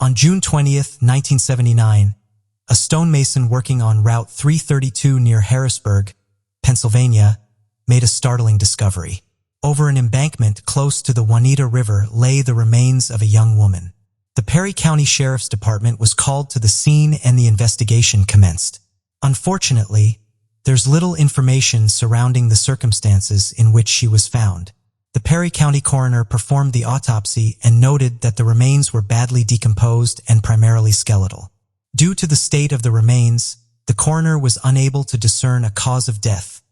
On June 20th, 1979, a stonemason working on Route 332 near Harrisburg, Pennsylvania, made a startling discovery. Over an embankment close to the Juanita River lay the remains of a young woman. The Perry County Sheriff's Department was called to the scene and the investigation commenced. Unfortunately, there's little information surrounding the circumstances in which she was found. The Perry County coroner performed the autopsy and noted that the remains were badly decomposed and primarily skeletal. Due to the state of the remains, the coroner was unable to discern a cause of death.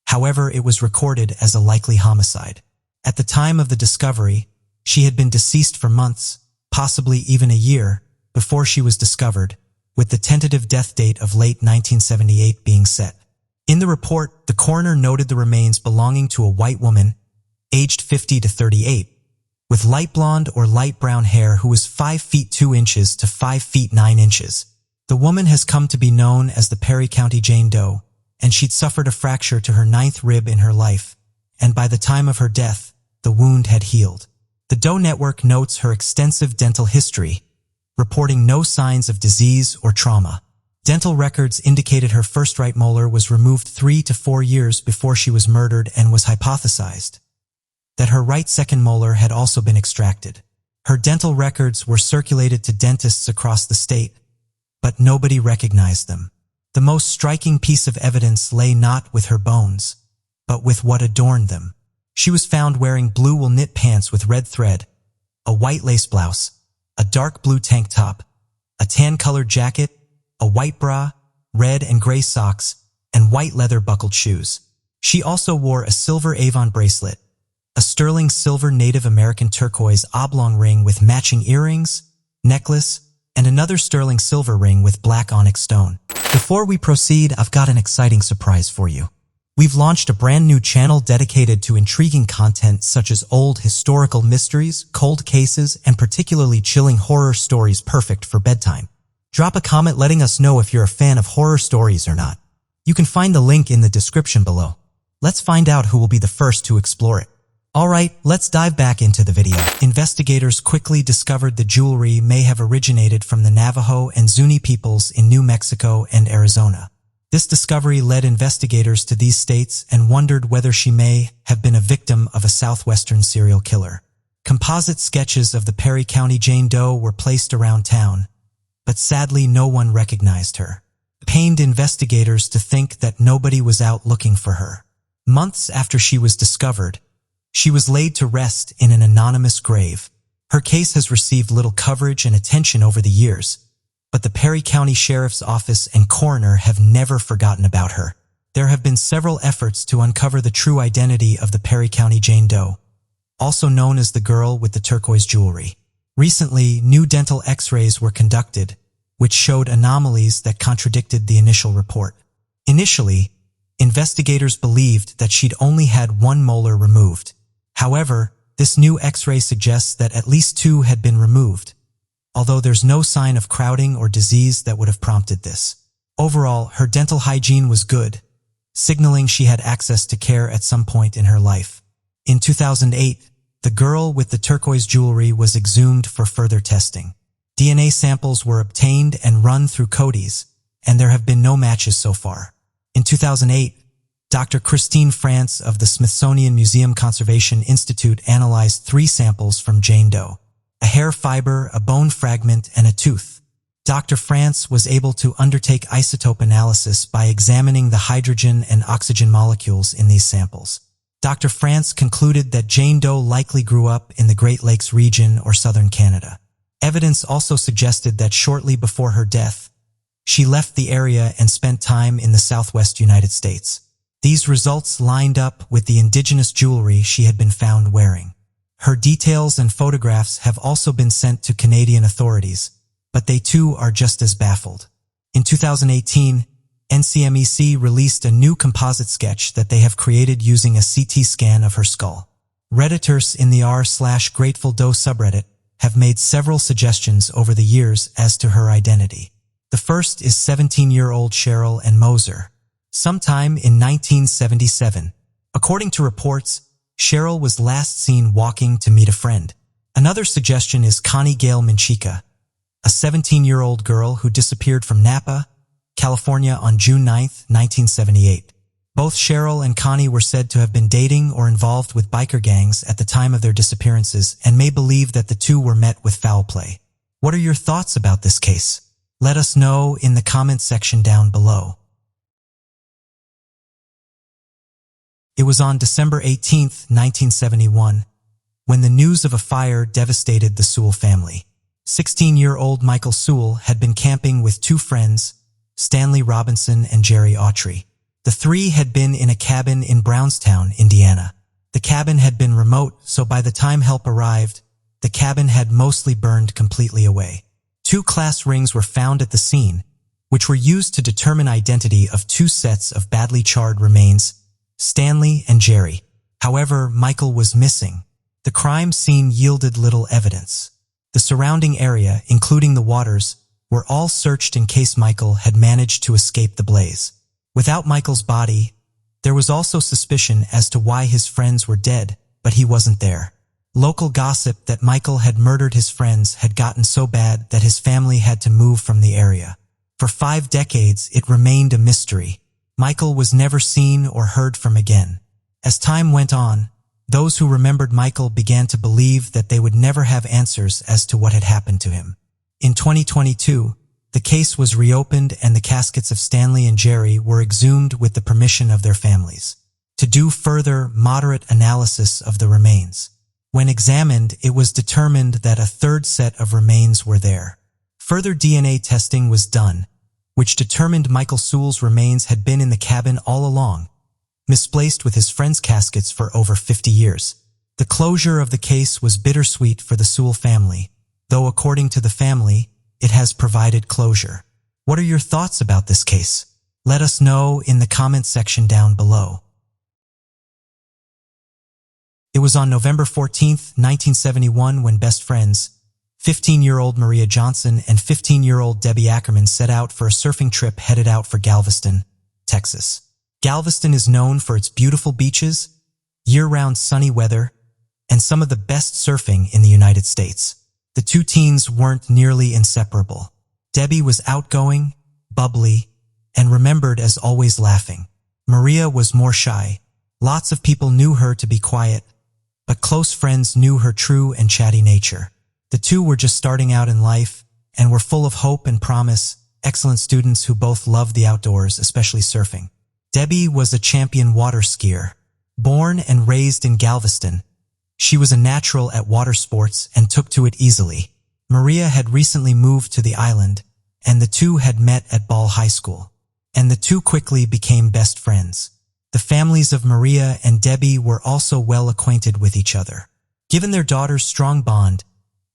However, it was recorded as a likely homicide. At the time of the discovery, she had been deceased for months, possibly even a year, before she was discovered, with the tentative death date of late 1978 being set. In the report, the coroner noted the remains belonging to a white woman, aged 50 to 38, with light blonde or light brown hair who was 5 feet 2 inches to 5 feet 9 inches. The woman has come to be known as the Perry County Jane Doe, and she'd suffered a fracture to her 9th rib in her life, and by the time of her death, the wound had healed. The Doe Network notes her extensive dental history, reporting no signs of disease or trauma. Dental records indicated her first right molar was removed 3 to 4 years before she was murdered and was hypothesized that her right second molar had also been extracted. Her dental records were circulated to dentists across the state, but nobody recognized them. The most striking piece of evidence lay not with her bones, but with what adorned them. She was found wearing blue wool knit pants with red thread, a white lace blouse, a dark blue tank top, a tan-colored jacket, a white bra, red and gray socks, and white leather buckled shoes. She also wore a silver Avon bracelet, a sterling silver Native American turquoise oblong ring with matching earrings, necklace, and another sterling silver ring with black onyx stone. Before we proceed, I've got an exciting surprise for you. We've launched a brand new channel dedicated to intriguing content such as old historical mysteries, cold cases, and particularly chilling horror stories perfect for bedtime. Drop a comment letting us know if you're a fan of horror stories or not. You can find the link in the description below. Let's find out who will be the first to explore it. Alright, let's dive back into the video. Investigators quickly discovered the jewelry may have originated from the Navajo and Zuni peoples in New Mexico and Arizona. This discovery led investigators to these states and wondered whether she may have been a victim of a southwestern serial killer. Composite sketches of the Perry County Jane Doe were placed around town, but sadly no one recognized her. It pained investigators to think that nobody was out looking for her. Months after she was discovered, she was laid to rest in an anonymous grave. Her case has received little coverage and attention over the years, but the Perry County Sheriff's Office and coroner have never forgotten about her. There have been several efforts to uncover the true identity of the Perry County Jane Doe, also known as the girl with the turquoise jewelry. Recently, new dental x-rays were conducted, which showed anomalies that contradicted the initial report. Initially, investigators believed that she'd only had 1 molar removed. However, this new x-ray suggests that at least 2 had been removed, although there's no sign of crowding or disease that would have prompted this. Overall, her dental hygiene was good, signaling she had access to care at some point in her life. In 2008, the girl with the turquoise jewelry was exhumed for further testing. DNA samples were obtained and run through CODIs, and there have been no matches so far. In 2008, Dr. Christine France of the Smithsonian Museum Conservation Institute analyzed 3 samples from Jane Doe: a hair fiber, a bone fragment, and a tooth. Dr. France was able to undertake isotope analysis by examining the hydrogen and oxygen molecules in these samples. Dr. France concluded that Jane Doe likely grew up in the Great Lakes region or southern Canada. Evidence also suggested that shortly before her death, she left the area and spent time in the southwest United States. These results lined up with the indigenous jewelry she had been found wearing. Her details and photographs have also been sent to Canadian authorities, but they too are just as baffled. In 2018, NCMEC released a new composite sketch that they have created using a CT scan of her skull. Redditors in the r/Grateful Doe subreddit have made several suggestions over the years as to her identity. The first is 17-year-old Cheryl Ann Moser. Sometime in 1977, according to reports, Cheryl was last seen walking to meet a friend. Another suggestion is Connie Gail Menchika, a 17-year-old girl who disappeared from Napa, California on June 9, 1978. Both Cheryl and Connie were said to have been dating or involved with biker gangs at the time of their disappearances and may believe that the two were met with foul play. What are your thoughts about this case? Let us know in the comments section down below. It was on December 18, 1971, when the news of a fire devastated the Sewell family. 16-year-old Michael Sewell had been camping with two friends, Stanley Robinson and Jerry Autry. The three had been in a cabin in Brownstown, Indiana. The cabin had been remote, so by the time help arrived, the cabin had mostly burned completely away. 2 class rings were found at the scene, which were used to determine identity of 2 sets of badly charred remains, Stanley and Jerry. However, Michael was missing. The crime scene yielded little evidence. The surrounding area, including the waters, were all searched in case Michael had managed to escape the blaze. Without Michael's body, there was also suspicion as to why his friends were dead, but he wasn't there. Local gossip that Michael had murdered his friends had gotten so bad that his family had to move from the area. For 5 decades, it remained a mystery. Michael was never seen or heard from again. As time went on, those who remembered Michael began to believe that they would never have answers as to what had happened to him. In 2022, the case was reopened and the caskets of Stanley and Jerry were exhumed with the permission of their families to do further moderate analysis of the remains. When examined, it was determined that a 3rd set of remains were there. Further DNA testing was done, which determined Michael Sewell's remains had been in the cabin all along, misplaced with his friends' caskets for over 50 years. The closure of the case was bittersweet for the Sewell family, though according to the family, it has provided closure. What are your thoughts about this case? Let us know in the comments section down below. It was on November 14, 1971 when best friends, 15-year-old Maria Johnson and 15-year-old Debbie Ackerman set out for a surfing trip headed out for Galveston, Texas. Galveston is known for its beautiful beaches, year-round sunny weather, and some of the best surfing in the United States. The two teens weren't nearly inseparable. Debbie was outgoing, bubbly, and remembered as always laughing. Maria was more shy. Lots of people knew her to be quiet, but close friends knew her true and chatty nature. The two were just starting out in life and were full of hope and promise, excellent students who both loved the outdoors, especially surfing. Debbie was a champion water skier. Born and raised in Galveston, she was a natural at water sports and took to it easily. Maria had recently moved to the island, and the two had met at Ball High School. And the two quickly became best friends. The families of Maria and Debbie were also well acquainted with each other. Given their daughter's strong bond,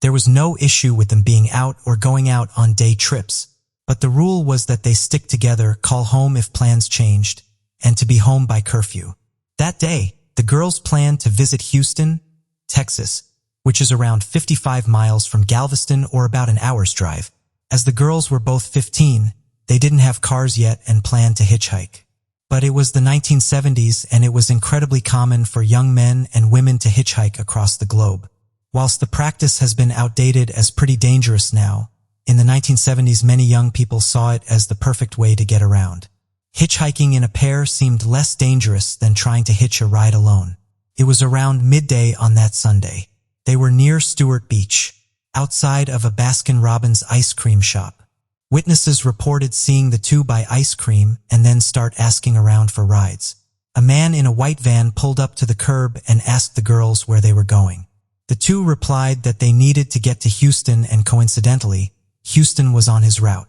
there was no issue with them being out or going out on day trips, but the rule was that they stick together, call home if plans changed, and to be home by curfew. That day, the girls planned to visit Houston, Texas, which is around 55 miles from Galveston or about an hour's drive. As the girls were both 15, they didn't have cars yet and planned to hitchhike. But it was the 1970s and it was incredibly common for young men and women to hitchhike across the globe. Whilst the practice has been outdated as pretty dangerous now, in the 1970s many young people saw it as the perfect way to get around. Hitchhiking in a pair seemed less dangerous than trying to hitch a ride alone. It was around midday on that Sunday. They were near Stewart Beach, outside of a Baskin-Robbins ice cream shop. Witnesses reported seeing the two buy ice cream and then start asking around for rides. A man in a white van pulled up to the curb and asked the girls where they were going. The two replied that they needed to get to Houston, and coincidentally, Houston was on his route.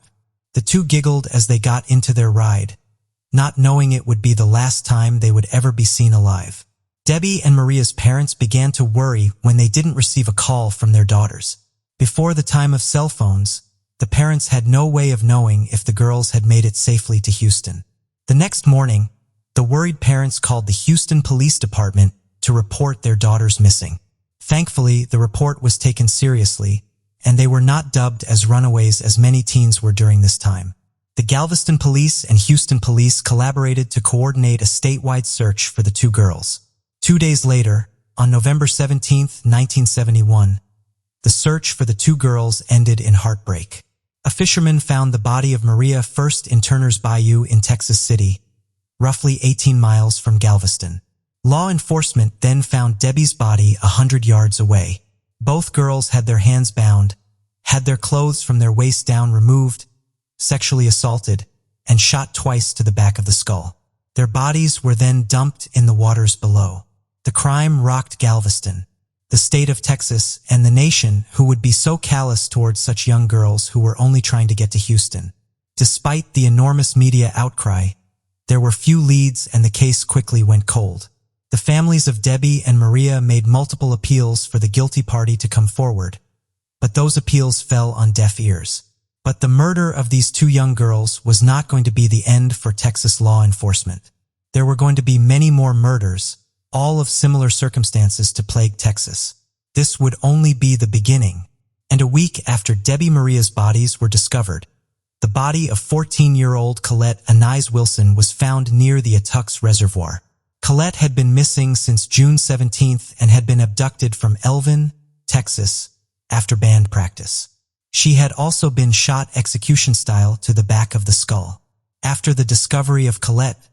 The two giggled as they got into their ride, not knowing it would be the last time they would ever be seen alive. Debbie and Maria's parents began to worry when they didn't receive a call from their daughters. Before the time of cell phones, the parents had no way of knowing if the girls had made it safely to Houston. The next morning, the worried parents called the Houston Police Department to report their daughters missing. Thankfully, the report was taken seriously, and they were not dubbed as runaways as many teens were during this time. The Galveston Police and Houston Police collaborated to coordinate a statewide search for the two girls. 2 days later, on November 17, 1971, the search for the two girls ended in heartbreak. A fisherman found the body of Maria first in Turner's Bayou in Texas City, roughly 18 miles from Galveston. Law enforcement then found Debbie's body 100 yards away. Both girls had their hands bound, had their clothes from their waist down removed, sexually assaulted, and shot twice to the back of the skull. Their bodies were then dumped in the waters below. The crime rocked Galveston, the state of Texas, and the nation, who would be so callous towards such young girls who were only trying to get to Houston. Despite the enormous media outcry, there were few leads and the case quickly went cold. The families of Debbie and Maria made multiple appeals for the guilty party to come forward, but those appeals fell on deaf ears. But the murder of these two young girls was not going to be the end for Texas law enforcement. There were going to be many more murders, all of similar circumstances to plague Texas. This would only be the beginning. And a week after Debbie Maria's bodies were discovered, the body of 14-year-old Colette Anais Wilson was found near the Attucks Reservoir. Colette had been missing since June 17th and had been abducted from Elvin, Texas, after band practice. She had also been shot execution-style to the back of the skull. After the discovery of Colette,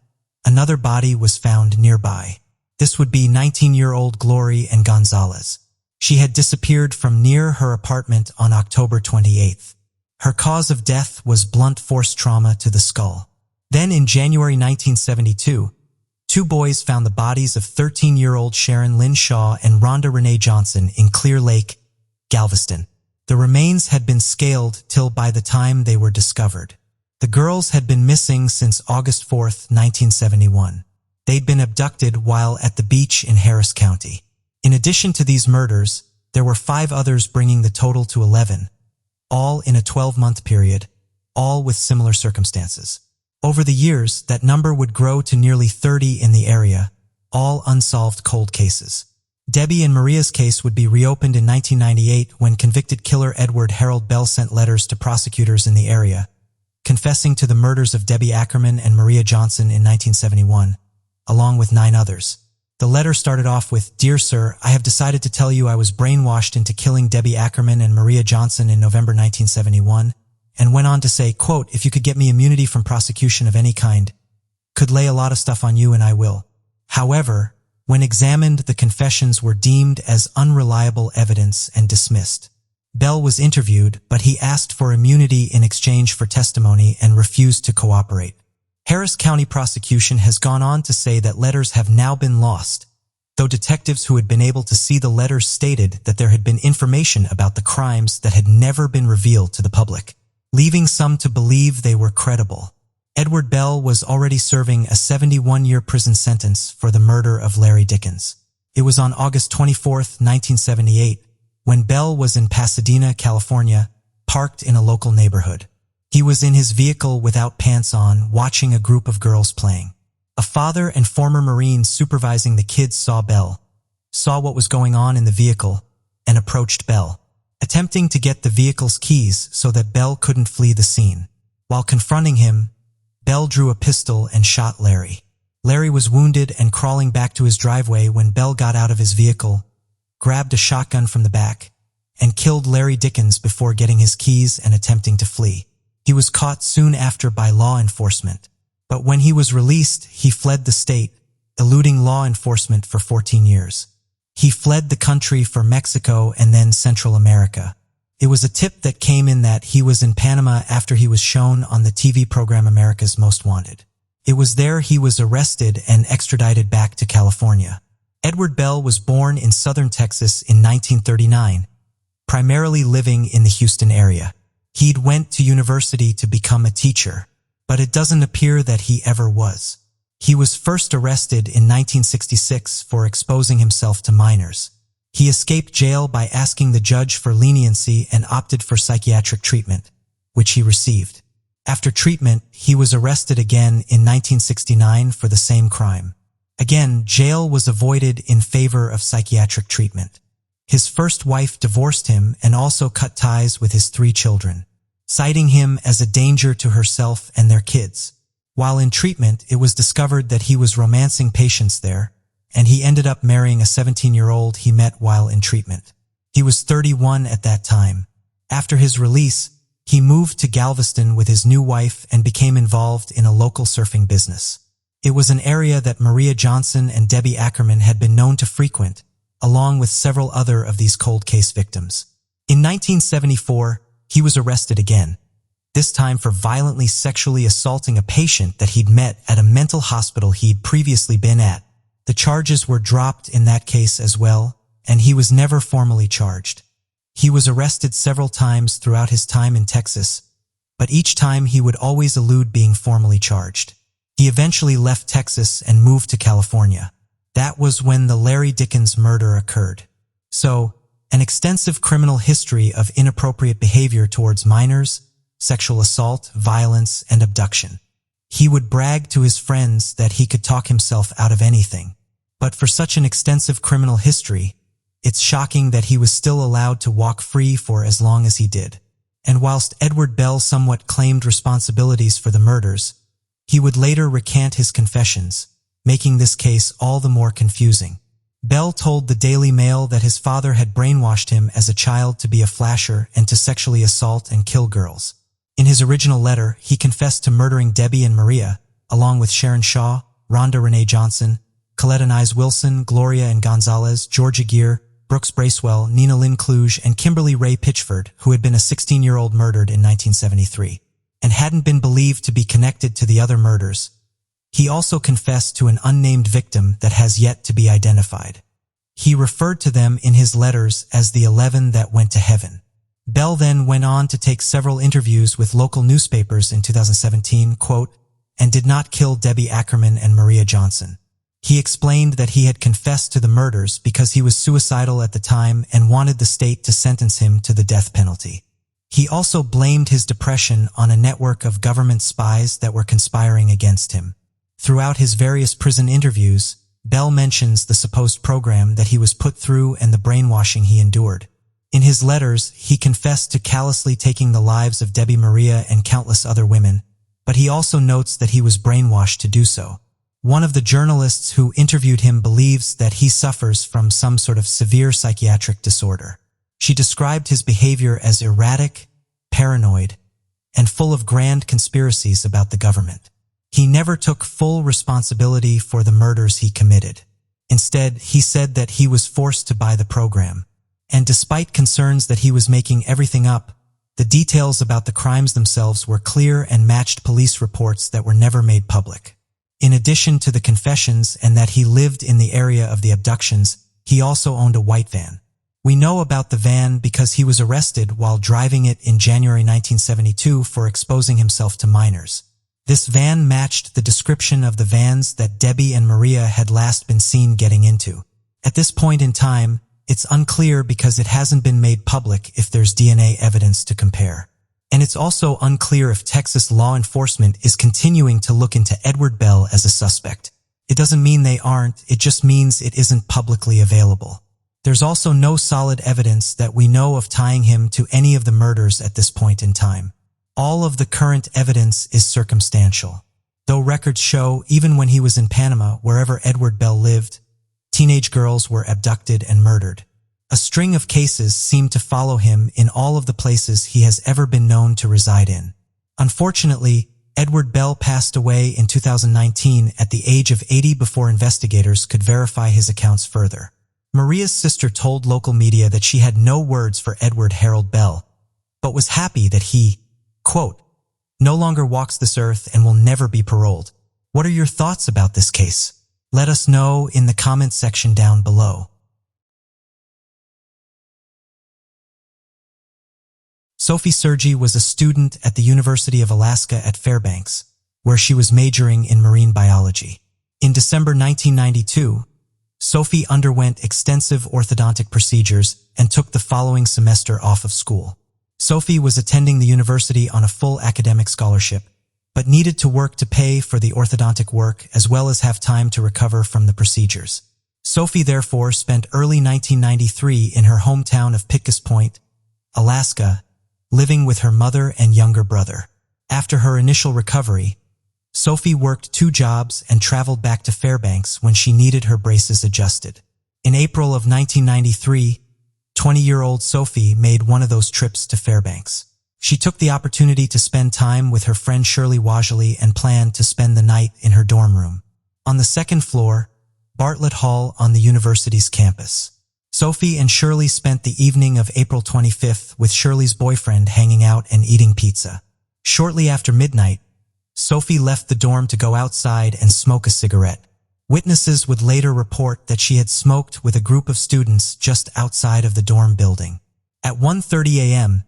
another body was found nearby. This would be 19-year-old Glory Ann Gonzalez. She had disappeared from near her apartment on October 28th. Her cause of death was blunt force trauma to the skull. Then in January 1972, two boys found the bodies of 13-year-old Sharon Lynn Shaw and Rhonda Renee Johnson in Clear Lake, Galveston. The remains had been scaled till by the time they were discovered. The girls had been missing since August 4, 1971. They'd been abducted while at the beach in Harris County. In addition to these murders, there were 5 others, bringing the total to 11, all in a 12-month period, all with similar circumstances. Over the years, that number would grow to nearly 30 in the area, all unsolved cold cases. Debbie and Maria's case would be reopened in 1998 when convicted killer Edward Harold Bell sent letters to prosecutors in the area, confessing to the murders of Debbie Ackerman and Maria Johnson in 1971, along with 9 others. The letter started off with, "Dear Sir, I have decided to tell you I was brainwashed into killing Debbie Ackerman and Maria Johnson in November 1971, and went on to say, quote, if you could get me immunity from prosecution of any kind, could lay a lot of stuff on you and I will." However, when examined, the confessions were deemed as unreliable evidence and dismissed. Bell was interviewed, but he asked for immunity in exchange for testimony and refused to cooperate. Harris County prosecution has gone on to say that letters have now been lost, though detectives who had been able to see the letters stated that there had been information about the crimes that had never been revealed to the public, leaving some to believe they were credible. Edward Bell was already serving a 71-year prison sentence for the murder of Larry Dickens. It was on August 24, 1978, when Bell was in Pasadena, California, parked in a local neighborhood. He was in his vehicle without pants on, watching a group of girls playing. A father and former Marine supervising the kids saw what was going on in the vehicle, and approached Bell, attempting to get the vehicle's keys so that Bell couldn't flee the scene. While confronting him, Bell drew a pistol and shot Larry. Larry was wounded and crawling back to his driveway when Bell got out of his vehicle, grabbed a shotgun from the back, and killed Larry Dickens before getting his keys and attempting to flee. He was caught soon after by law enforcement, but when he was released, he fled the state, eluding law enforcement for 14 years. He fled the country for Mexico and then Central America. It was a tip that came in that he was in Panama after he was shown on the TV program America's Most Wanted. It was there he was arrested and extradited back to California. Edward Bell was born in southern Texas in 1939, primarily living in the Houston area. He'd went to university to become a teacher, but it doesn't appear that he ever was. He was first arrested in 1966 for exposing himself to minors. He escaped jail by asking the judge for leniency and opted for psychiatric treatment, which he received. After treatment, he was arrested again in 1969 for the same crime. Again, jail was avoided in favor of psychiatric treatment. His first wife divorced him and also cut ties with his 3 children, citing him as a danger to herself and their kids. While in treatment, it was discovered that he was romancing patients there, and he ended up marrying a 17-year-old he met while in treatment. He was 31 at that time. After his release, he moved to Galveston with his new wife and became involved in a local surfing business. It was an area that Maria Johnson and Debbie Ackerman had been known to frequent, along with several other of these cold case victims. In 1974, he was arrested again, this time for violently sexually assaulting a patient that he'd met at a mental hospital he'd previously been at. The charges were dropped in that case as well, and he was never formally charged. He was arrested several times throughout his time in Texas, but each time he would always elude being formally charged. He eventually left Texas and moved to California. That was when the Larry Dickens murder occurred. So, an extensive criminal history of inappropriate behavior towards minors, sexual assault, violence, and abduction. He would brag to his friends that he could talk himself out of anything. But for such an extensive criminal history, it's shocking that he was still allowed to walk free for as long as he did. And whilst Edward Bell somewhat claimed responsibilities for the murders, he would later recant his confessions, making this case all the more confusing. Bell told the Daily Mail that his father had brainwashed him as a child to be a flasher and to sexually assault and kill girls. In his original letter, he confessed to murdering Debbie and Maria, along with Sharon Shaw, Rhonda Renee Johnson, Colette Anais Wilson, Gloria and Gonzalez, Georgia Gear, Brooks Bracewell, Nina Lynn Kluge, and Kimberly Ray Pitchford, who had been a 16-year-old murdered in 1973, and hadn't been believed to be connected to the other murders. He also confessed to an unnamed victim that has yet to be identified. He referred to them in his letters as the 11 that went to heaven. Bell then went on to take several interviews with local newspapers in 2017, quote, and did not kill Debbie Ackerman and Maria Johnson. He explained that he had confessed to the murders because he was suicidal at the time and wanted the state to sentence him to the death penalty. He also blamed his depression on a network of government spies that were conspiring against him. Throughout his various prison interviews, Bell mentions the supposed program that he was put through and the brainwashing he endured. In his letters, he confessed to callously taking the lives of Debbie Maria and countless other women, but he also notes that he was brainwashed to do so. One of the journalists who interviewed him believes that he suffers from some sort of severe psychiatric disorder. She described his behavior as erratic, paranoid, and full of grand conspiracies about the government. He never took full responsibility for the murders he committed. Instead, he said that he was forced to buy the program. And despite concerns that he was making everything up, the details about the crimes themselves were clear and matched police reports that were never made public. In addition to the confessions and that he lived in the area of the abductions, he also owned a white van. We know about the van because he was arrested while driving it in January 1972 for exposing himself to minors. This van matched the description of the vans that Debbie and Maria had last been seen getting into. At this point in time, it's unclear because it hasn't been made public if there's DNA evidence to compare. And it's also unclear if Texas law enforcement is continuing to look into Edward Bell as a suspect. It doesn't mean they aren't, it just means it isn't publicly available. There's also no solid evidence that we know of tying him to any of the murders at this point in time. All of the current evidence is circumstantial. Though records show, even when he was in Panama, wherever Edward Bell lived, teenage girls were abducted and murdered. A string of cases seem to follow him in all of the places he has ever been known to reside in. Unfortunately, Edward Bell passed away in 2019 at the age of 80 before investigators could verify his accounts further. Maria's sister told local media that she had no words for Edward Harold Bell, but was happy that he, quote, no longer walks this earth and will never be paroled. What are your thoughts about this case? Let us know in the comments section down below. Sophie Sergi was a student at the University of Alaska at Fairbanks, where she was majoring in marine biology. In December 1992, Sophie underwent extensive orthodontic procedures and took the following semester off of school. Sophie was attending the university on a full academic scholarship, but needed to work to pay for the orthodontic work as well as have time to recover from the procedures. Sophie therefore spent early 1993 in her hometown of Pitkas Point, Alaska, living with her mother and younger brother. After her initial recovery, Sophie worked 2 jobs and traveled back to Fairbanks when she needed her braces adjusted. In April of 1993, 20-year-old Sophie made one of those trips to Fairbanks. She took the opportunity to spend time with her friend Shirley Wadley and planned to spend the night in her dorm room. On the second floor, Bartlett Hall on the university's campus. Sophie and Shirley spent the evening of April 25th with Shirley's boyfriend hanging out and eating pizza. Shortly after midnight, Sophie left the dorm to go outside and smoke a cigarette. Witnesses would later report that she had smoked with a group of students just outside of the dorm building. At 1:30 a.m.,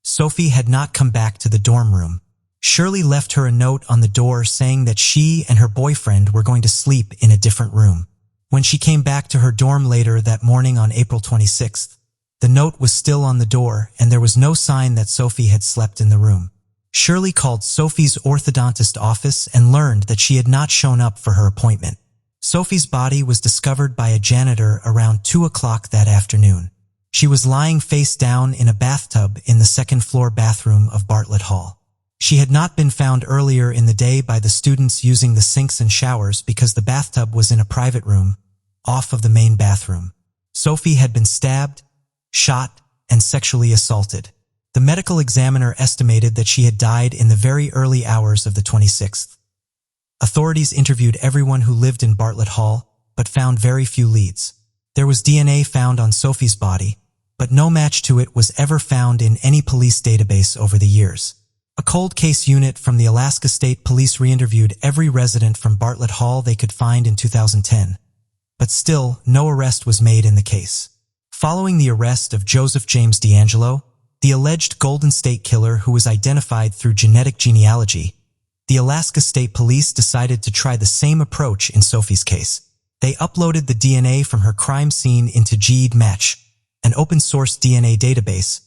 Sophie had not come back to the dorm room. Shirley left her a note on the door saying that she and her boyfriend were going to sleep in a different room. When she came back to her dorm later that morning on April 26th, the note was still on the door and there was no sign that Sophie had slept in the room. Shirley called Sophie's orthodontist office and learned that she had not shown up for her appointment. Sophie's body was discovered by a janitor around 2 o'clock that afternoon. She was lying face down in a bathtub in the second-floor bathroom of Bartlett Hall. She had not been found earlier in the day by the students using the sinks and showers because the bathtub was in a private room, off of the main bathroom. Sophie had been stabbed, shot, and sexually assaulted. The medical examiner estimated that she had died in the very early hours of the 26th. Authorities interviewed everyone who lived in Bartlett Hall, but found very few leads. There was DNA found on Sophie's body, but no match to it was ever found in any police database over the years. A cold case unit from the Alaska State Police re-interviewed every resident from Bartlett Hall they could find in 2010, but still no arrest was made in the case. Following the arrest of Joseph James DeAngelo, the alleged Golden State Killer who was identified through genetic genealogy, the Alaska State Police decided to try the same approach in Sophie's case. They uploaded the DNA from her crime scene into GEDmatch, an open-source DNA database,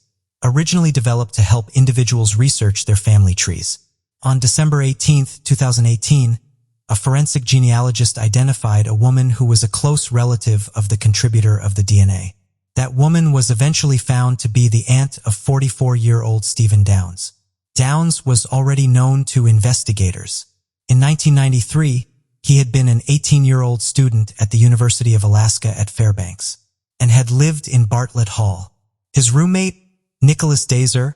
originally developed to help individuals research their family trees. On December 18, 2018, a forensic genealogist identified a woman who was a close relative of the contributor of the DNA. That woman was eventually found to be the aunt of 44-year-old Stephen Downs. Downs was already known to investigators. In 1993, he had been an 18-year-old student at the University of Alaska at Fairbanks and had lived in Bartlett Hall. His roommate, Nicholas Dazer,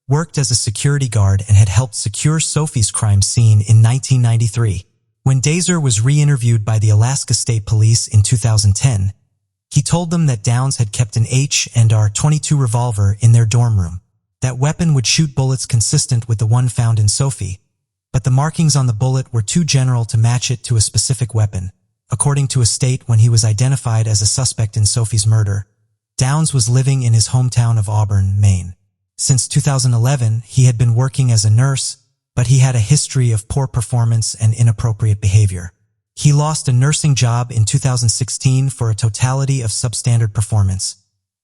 worked as a security guard and had helped secure Sophie's crime scene in 1993. When Dazer was re-interviewed by the Alaska State Police in 2010, he told them that Downs had kept an H&R-22 revolver in their dorm room. That weapon would shoot bullets consistent with the one found in Sophie, but the markings on the bullet were too general to match it to a specific weapon. According to a state when he was identified as a suspect in Sophie's murder, Downs was living in his hometown of Auburn, Maine. Since 2011, he had been working as a nurse, but he had a history of poor performance and inappropriate behavior. He lost a nursing job in 2016 for a totality of substandard performance,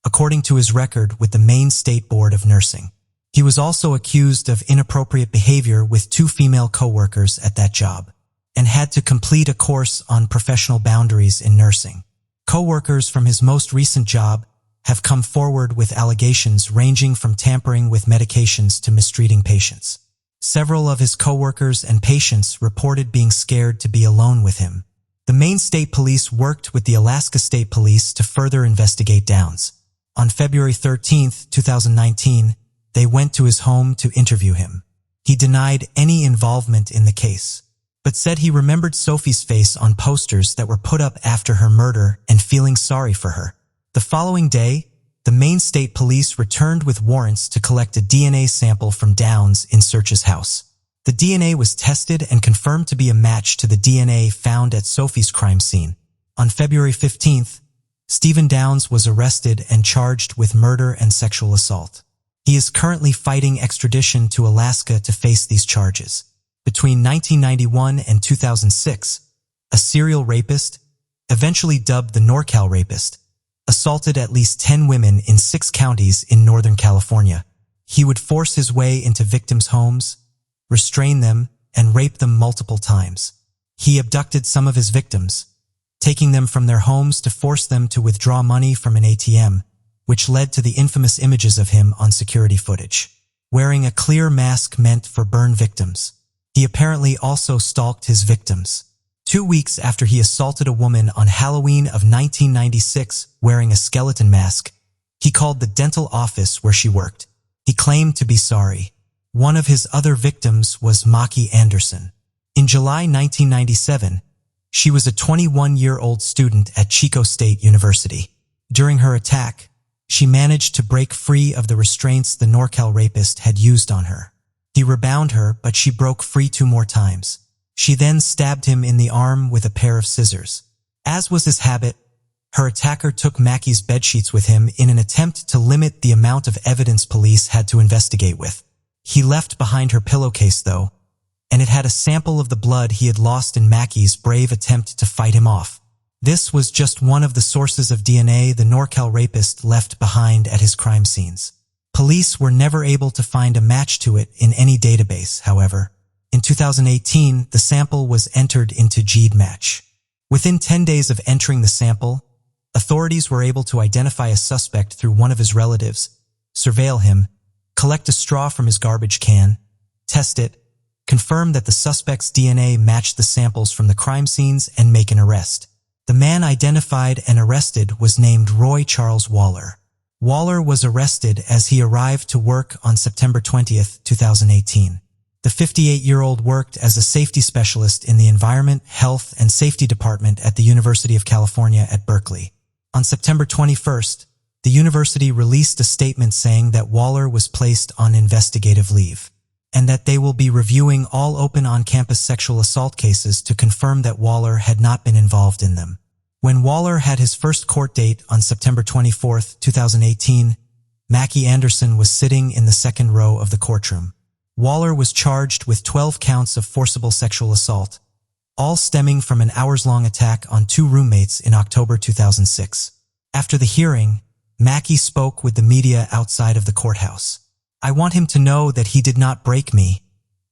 according to his record with the Maine State Board of Nursing. He was also accused of inappropriate behavior with 2 female co-workers at that job, and had to complete a course on professional boundaries in nursing. Co-workers from his most recent job have come forward with allegations ranging from tampering with medications to mistreating patients. Several of his co-workers and patients reported being scared to be alone with him. The Maine State Police worked with the Alaska State Police to further investigate Downs. On February 13, 2019, they went to his home to interview him. He denied any involvement in the case, but said he remembered Sophie's face on posters that were put up after her murder and feeling sorry for her. The following day, the Maine State Police returned with warrants to collect a DNA sample from Downs in Search's house. The DNA was tested and confirmed to be a match to the DNA found at Sophie's crime scene. On February 15th, Stephen Downs was arrested and charged with murder and sexual assault. He is currently fighting extradition to Alaska to face these charges. Between 1991 and 2006, a serial rapist, eventually dubbed the NorCal Rapist, assaulted at least 10 women in 6 counties in Northern California. He would force his way into victims' homes, restrain them, and rape them multiple times. He abducted some of his victims, taking them from their homes to force them to withdraw money from an ATM, which led to the infamous images of him on security footage, wearing a clear mask meant for burn victims. He apparently also stalked his victims. 2 weeks after he assaulted a woman on Halloween of 1996 wearing a skeleton mask, He called the dental office where she worked. He claimed to be sorry. One of his other victims was Maki Anderson. In July 1997, she was a 21-year-old student at Chico State University. During her attack, she managed to break free of the restraints the NorCal rapist had used on her. He rebound her, but she broke free 2 more times. She then stabbed him in the arm with a pair of scissors. As was his habit, her attacker took Maki's bedsheets with him in an attempt to limit the amount of evidence police had to investigate with. He left behind her pillowcase, though, and it had a sample of the blood he had lost in Maki's brave attempt to fight him off. This was just one of the sources of DNA the NorCal rapist left behind at his crime scenes. Police were never able to find a match to it in any database, however. In 2018, the sample was entered into GEDmatch. Within 10 days of entering the sample, authorities were able to identify a suspect through one of his relatives, surveil him, collect a straw from his garbage can, test it, confirm that the suspect's DNA matched the samples from the crime scenes, and make an arrest. The man identified and arrested was named Roy Charles Waller. Waller was arrested as he arrived to work on September 20th, 2018. The 58-year-old worked as a safety specialist in the Environment, Health, and Safety Department at the University of California at Berkeley. On September 21st, the university released a statement saying that Waller was placed on investigative leave, and that they will be reviewing all open on-campus sexual assault cases to confirm that Waller had not been involved in them. When Waller had his first court date on September 24, 2018, Maki Anderson was sitting in the second row of the courtroom. Waller was charged with 12 counts of forcible sexual assault, all stemming from an hours-long attack on 2 roommates in October 2006. After the hearing, Maki spoke with the media outside of the courthouse. "I want him to know that he did not break me,"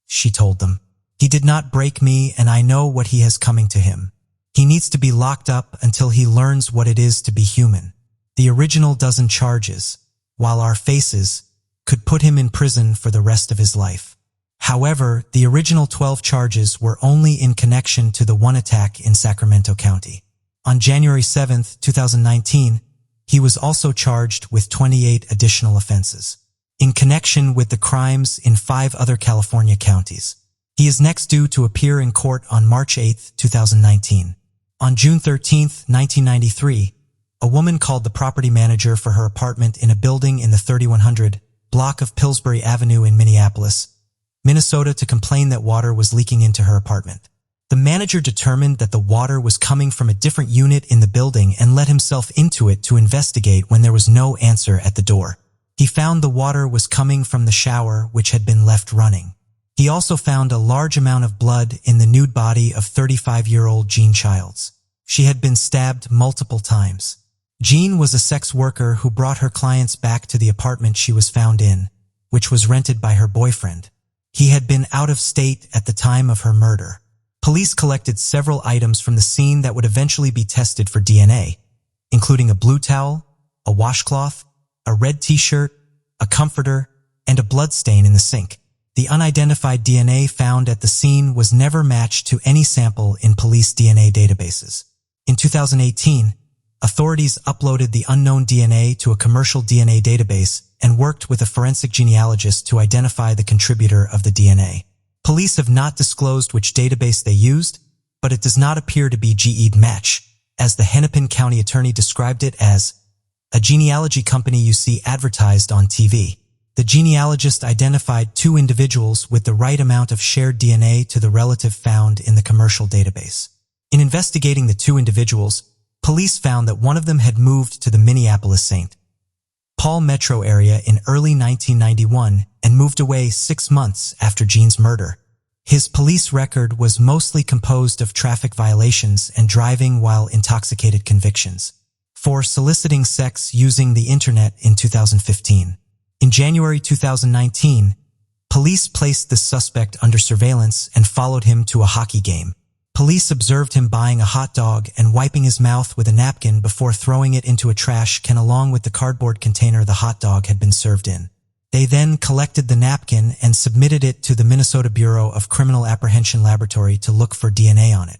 she told them. "He did not break me, and I know what he has coming to him. He needs to be locked up until he learns what it is to be human. The original dozen charges, while our faces, could put him in prison for the rest of his life." However, the original 12 charges were only in connection to the one attack in Sacramento County. On January 7, 2019, he was also charged with 28 additional offenses, in connection with the crimes in 5 other California counties. He is next due to appear in court on March 8, 2019. On June 13, 1993, a woman called the property manager for her apartment in a building in the 3100 block of Pillsbury Avenue in Minneapolis, Minnesota, to complain that water was leaking into her apartment. The manager determined that the water was coming from a different unit in the building and let himself into it to investigate when there was no answer at the door. He found the water was coming from the shower, which had been left running. He also found a large amount of blood in the nude body of 35-year-old Jean Childs. She had been stabbed multiple times. Jean was a sex worker who brought her clients back to the apartment she was found in, which was rented by her boyfriend. He had been out of state at the time of her murder. Police collected several items from the scene that would eventually be tested for DNA, including a blue towel, a washcloth, a red t-shirt, a comforter, and a blood stain in the sink. The unidentified DNA found at the scene was never matched to any sample in police DNA databases. In 2018, authorities uploaded the unknown DNA to a commercial DNA database and worked with a forensic genealogist to identify the contributor of the DNA. Police have not disclosed which database they used, but it does not appear to be GEDmatch, as the Hennepin County attorney described it as a genealogy company you see advertised on TV. The genealogist identified 2 individuals with the right amount of shared DNA to the relative found in the commercial database. In investigating the 2 individuals, police found that one of them had moved to the Minneapolis-St. Paul metro area in early 1991 and moved away 6 months after Jean's murder. His police record was mostly composed of traffic violations and driving while intoxicated convictions for soliciting sex using the internet in 2015. In January 2019, police placed the suspect under surveillance and followed him to a hockey game. Police observed him buying a hot dog and wiping his mouth with a napkin before throwing it into a trash can along with the cardboard container the hot dog had been served in. They then collected the napkin and submitted it to the Minnesota Bureau of Criminal Apprehension Laboratory to look for DNA on it.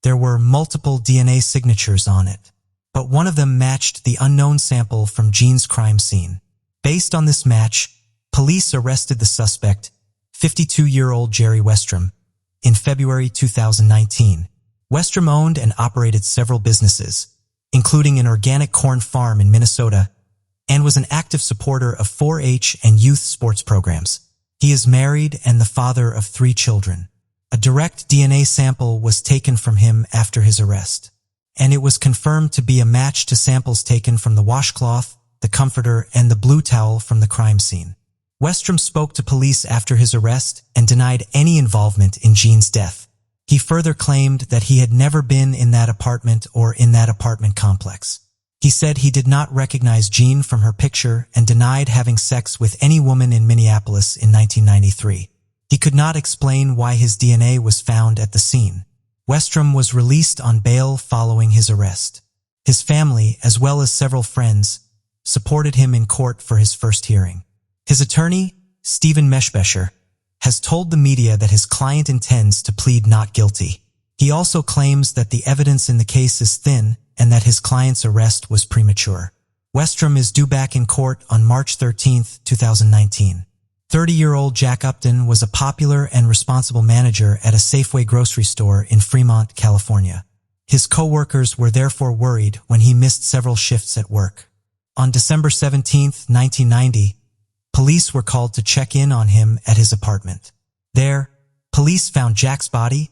There were multiple DNA signatures on it, but one of them matched the unknown sample from Jean's crime scene. Based on this match, police arrested the suspect, 52-year-old Jerry Westrom, in February 2019. Westrom owned and operated several businesses, including an organic corn farm in Minnesota, and was an active supporter of 4-H and youth sports programs. He is married and the father of 3 children. A direct DNA sample was taken from him after his arrest, and it was confirmed to be a match to samples taken from the washcloth, the comforter, and the blue towel from the crime scene. Westrom spoke to police after his arrest and denied any involvement in Jean's death. He further claimed that he had never been in that apartment or in that apartment complex. He said he did not recognize Jean from her picture and denied having sex with any woman in Minneapolis in 1993. He could not explain why his DNA was found at the scene. Westrom was released on bail following his arrest. His family, as well as several friends, supported him in court for his first hearing. His attorney, Stephen Meshbesher, has told the media that his client intends to plead not guilty. He also claims that the evidence in the case is thin and that his client's arrest was premature. Westrom is due back in court on March 13, 2019. 30-year-old Jack Upton was a popular and responsible manager at a Safeway grocery store in Fremont, California. His co-workers were therefore worried when he missed several shifts at work. On December 17, 1990, police were called to check in on him at his apartment. There, police found Jack's body,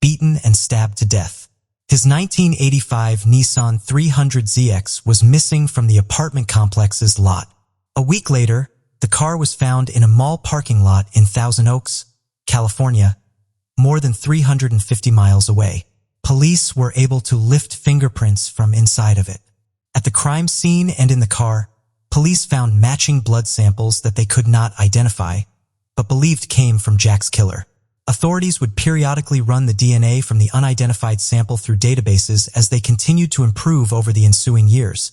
beaten and stabbed to death. His 1985 Nissan 300ZX was missing from the apartment complex's lot. A week later, the car was found in a mall parking lot in Thousand Oaks, California, more than 350 miles away. Police were able to lift fingerprints from inside of it. At the crime scene and in the car, police found matching blood samples that they could not identify, but believed came from Jack's killer. Authorities would periodically run the DNA from the unidentified sample through databases as they continued to improve over the ensuing years,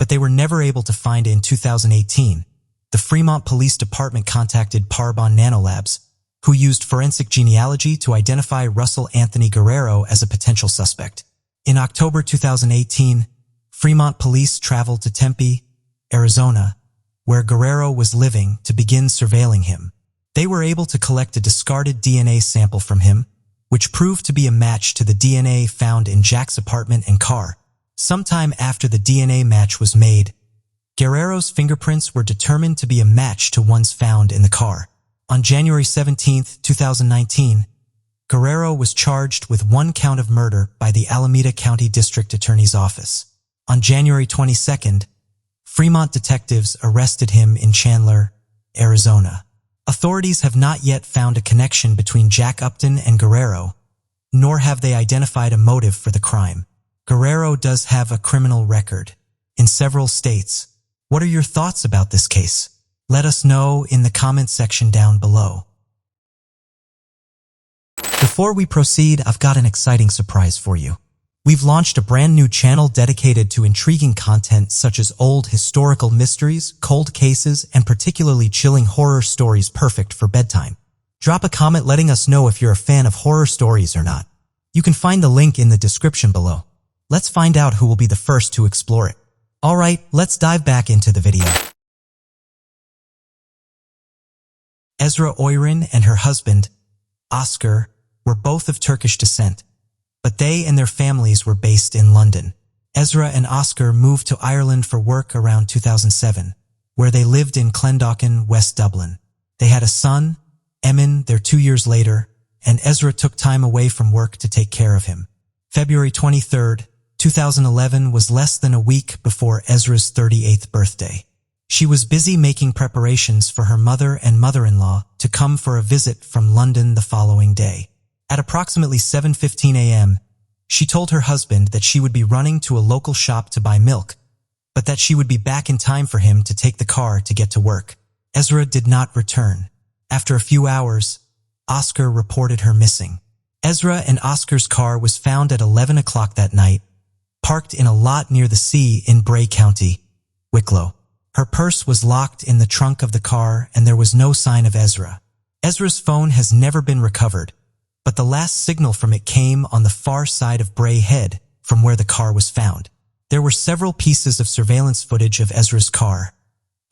but they were never able to find it in 2018. The Fremont Police Department contacted Parbon Nanolabs, who used forensic genealogy to identify Russell Anthony Guerrero as a potential suspect. In October 2018, Fremont police traveled to Tempe, Arizona, where Guerrero was living, to begin surveilling him. They were able to collect a discarded DNA sample from him, which proved to be a match to the DNA found in Jack's apartment and car. Sometime after the DNA match was made, Guerrero's fingerprints were determined to be a match to ones found in the car. On January 17, 2019, Guerrero was charged with 1 count of murder by the Alameda County District Attorney's Office. On January 22nd, Fremont detectives arrested him in Chandler, Arizona. Authorities have not yet found a connection between Jack Upton and Guerrero, nor have they identified a motive for the crime. Guerrero does have a criminal record in several states. What are your thoughts about this case? Let us know in the comments section down below. Before we proceed, I've got an exciting surprise for you. We've launched a brand new channel dedicated to intriguing content such as old historical mysteries, cold cases, and particularly chilling horror stories perfect for bedtime. Drop a comment letting us know if you're a fan of horror stories or not. You can find the link in the description below. Let's find out who will be the first to explore it. Alright, let's dive back into the video. Ezra Oyren and her husband, Oscar, were both of Turkish descent, but they and their families were based in London. Ezra and Oscar moved to Ireland for work around 2007, where they lived in Clondalkin, West Dublin. They had a son, Emin, 2 years later, and Ezra took time away from work to take care of him. February 23rd, 2011 was less than a week before Ezra's 38th birthday. She was busy making preparations for her mother and mother-in-law to come for a visit from London the following day. At approximately 7:15 a.m., she told her husband that she would be running to a local shop to buy milk, but that she would be back in time for him to take the car to get to work. Ezra did not return. After a few hours, Oscar reported her missing. Ezra and Oscar's car was found at 11 o'clock that night, parked in a lot near the sea in Bray County, Wicklow. Her purse was locked in the trunk of the car and there was no sign of Ezra. Ezra's phone has never been recovered, but the last signal from it came on the far side of Bray Head from where the car was found. There were several pieces of surveillance footage of Ezra's car,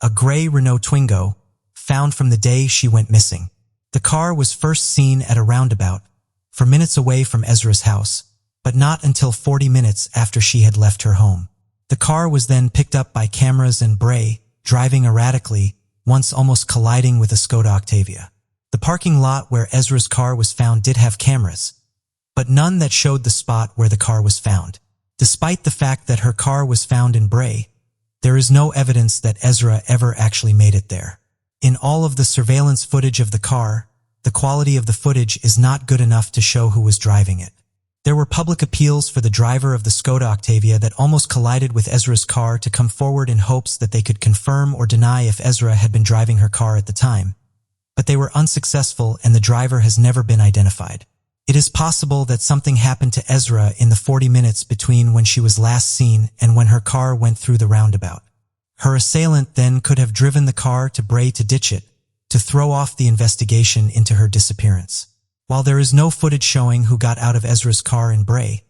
a gray Renault Twingo, found from the day she went missing. The car was first seen at a roundabout, for minutes away from Ezra's house, but not until 40 minutes after she had left her home. The car was then picked up by cameras in Bray, driving erratically, once almost colliding with a Skoda Octavia. The parking lot where Ezra's car was found did have cameras, but none that showed the spot where the car was found. Despite the fact that her car was found in Bray, there is no evidence that Ezra ever actually made it there. In all of the surveillance footage of the car, the quality of the footage is not good enough to show who was driving it. There were public appeals for the driver of the Skoda Octavia that almost collided with Ezra's car to come forward in hopes that they could confirm or deny if Ezra had been driving her car at the time. But they were unsuccessful and the driver has never been identified. It is possible that something happened to Ezra in the 40 minutes between when she was last seen and when her car went through the roundabout. Her assailant then could have driven the car to Bray to ditch it, to throw off the investigation into her disappearance. While there is no footage showing who got out of Ezra's car in Bray,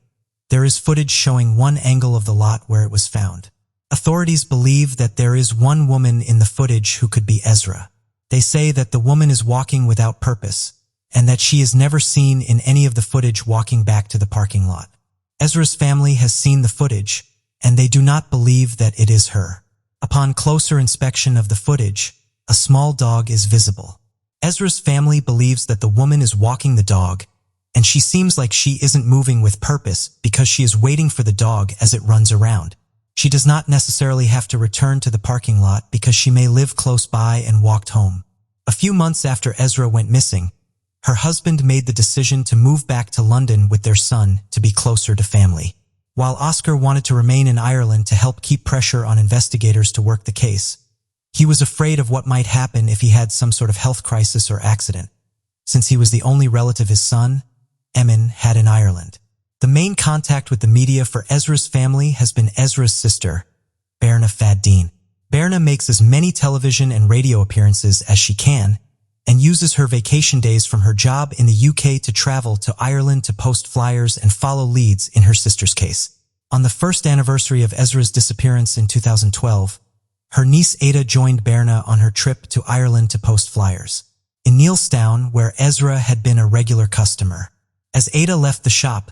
there is footage showing one angle of the lot where it was found. Authorities believe that there is one woman in the footage who could be Ezra. They say that the woman is walking without purpose, and that she is never seen in any of the footage walking back to the parking lot. Ezra's family has seen the footage, and they do not believe that it is her. Upon closer inspection of the footage, a small dog is visible. Ezra's family believes that the woman is walking the dog, and she seems like she isn't moving with purpose because she is waiting for the dog as it runs around. She does not necessarily have to return to the parking lot because she may live close by and walked home. A few months after Ezra went missing, her husband made the decision to move back to London with their son to be closer to family. While Oscar wanted to remain in Ireland to help keep pressure on investigators to work the case, he was afraid of what might happen if he had some sort of health crisis or accident, since he was the only relative his son, Emin, had in Ireland. The main contact with the media for Ezra's family has been Ezra's sister, Berna Faddeen. Berna makes as many television and radio appearances as she can, and uses her vacation days from her job in the UK to travel to Ireland to post flyers and follow leads in her sister's case. On the first anniversary of Ezra's disappearance in 2012, her niece Ada joined Berna on her trip to Ireland to post flyers. In Neilstown, where Ezra had been a regular customer. As Ada left the shop,